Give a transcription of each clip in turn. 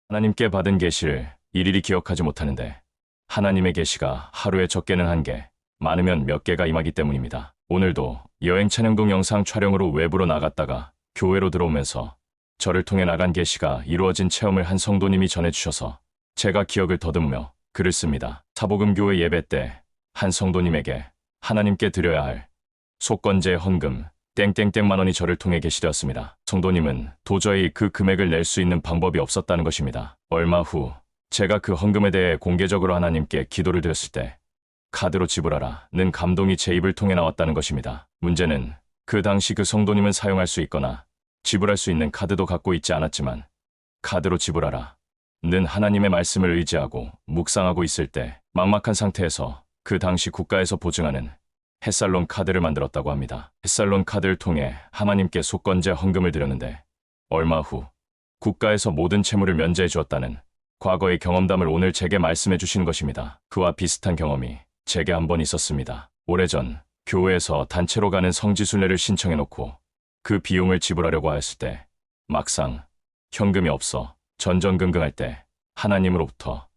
하나님께 받은 계시를 일일이 기억하지 못하는데 하나님의 계시가 하루에 적게는 1개, 많으면 몇 개가 임하기 때문입니다. 오늘도 여행 찬양동 영상 촬영으로 외부로 나갔다가 교회로 들어오면서 저를 통해 나간 계시가 이루어진 체험을 한 성도님이 전해주셔서 제가 기억을 더듬으며 글을 씁니다. 사복음교회 예배 때 한 성도님에게 하나님께 드려야 할 속건제 헌금 땡땡땡만 원이 저를 통해 계시되었습니다. 성도님은 도저히 그 금액을 낼 수 있는 방법이 없었다는 것입니다. 얼마 후 제가 그 헌금에 대해 공개적으로 하나님께 기도를 드렸을 때 카드로 지불하라는 감동이 제 입을 통해 나왔다는 것입니다. 문제는 그 당시 그 성도님은 사용할 수 있거나 지불할 수 있는 카드도 갖고 있지 않았지만 카드로 지불하라는 하나님의 말씀을 의지하고 묵상하고 있을 때 막막한 상태에서 그 당시 국가에서 보증하는 햇살론 카드를 만들었다고 합니다. 햇살론 카드를 통해 하나님께 속건제 헌금을 드렸는데 얼마 후 국가에서 모든 채무를 면제해 주었다는 과거의 경험담을 오늘 제게 말씀해 주신 것입니다. 그와 비슷한 경험이 제게 한 번 있었습니다. 오래전 교회에서 단체로 가는 성지순례를 신청해 놓고 그 비용을 지불하려고 하였을 때 막상 현금이 없어 전전긍긍할 때 하나님으로부터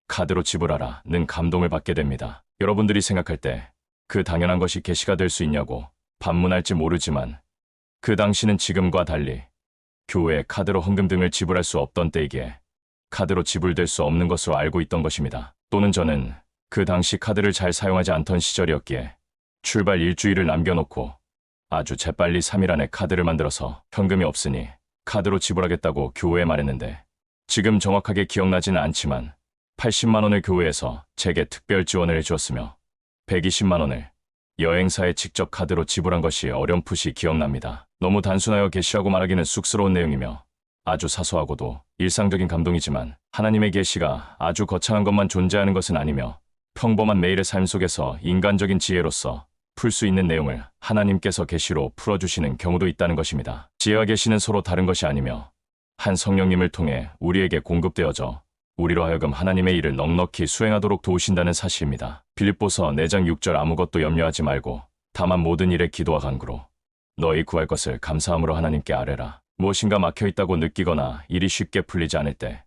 카드로 지불하라는 감동을 받게 됩니다. 여러분들이 생각할 때 그 당연한 것이 계시가 될 수 있냐고 반문할지 모르지만 그 당시는 지금과 달리 교회에 카드로 헌금 등을 지불할 수 없던 때이기에 카드로 지불될 수 없는 것으로 알고 있던 것입니다. 또는 저는 그 당시 카드를 잘 사용하지 않던 시절이었기에 출발 일주일을 남겨놓고 아주 재빨리 3일 안에 카드를 만들어서 현금이 없으니 카드로 지불하겠다고 교회에 말했는데 지금 정확하게 기억나지는 않지만 80만 원을 교회에서 제게 특별 지원을 해주었으며 120만 원을 여행사에 직접 카드로 지불한 것이 어렴풋이 기억납니다. 너무 단순하여 계시라고 말하기는 쑥스러운 내용이며 아주 사소하고도 일상적인 감동이지만 하나님의 계시가 아주 거창한 것만 존재하는 것은 아니며 평범한 매일의 삶 속에서 인간적인 지혜로서 풀 수 있는 내용을 하나님께서 계시로 풀어주시는 경우도 있다는 것입니다. 지혜와 계시는 서로 다른 것이 아니며 한 성령님을 통해 우리에게 공급되어져 우리로 하여금 하나님의 일을 넉넉히 수행하도록 도우신다는 사실입니다. 빌립보서 4장 6절 아무것도 염려하지 말고 다만 모든 일에 기도와 간구로 너희 구할 것을 감사함으로 하나님께 아뢰라. 무엇인가 막혀있다고 느끼거나 일이 쉽게 풀리지 않을 때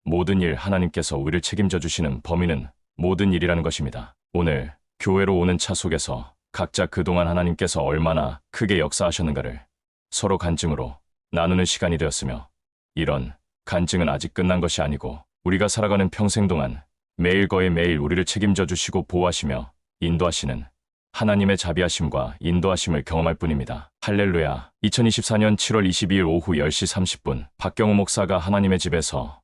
모든 일 하나님께서 우리를 책임져 주시는 범위는 모든 일이라는 것입니다. 오늘 교회로 오는 차 속에서 각자 그동안 하나님께서 얼마나 크게 역사하셨는가를 서로 간증으로 나누는 시간이 되었으며 이런 간증은 아직 끝난 것이 아니고 우리가 살아가는 평생 동안 매일 거의 매일 우리를 책임져 주시고 보호하시며 인도하시는 하나님의 자비하심과 인도하심을 경험할 뿐입니다. 할렐루야. 2024년 7월 22일 오후 10시 30분 박경호 목사가 하나님의 집에서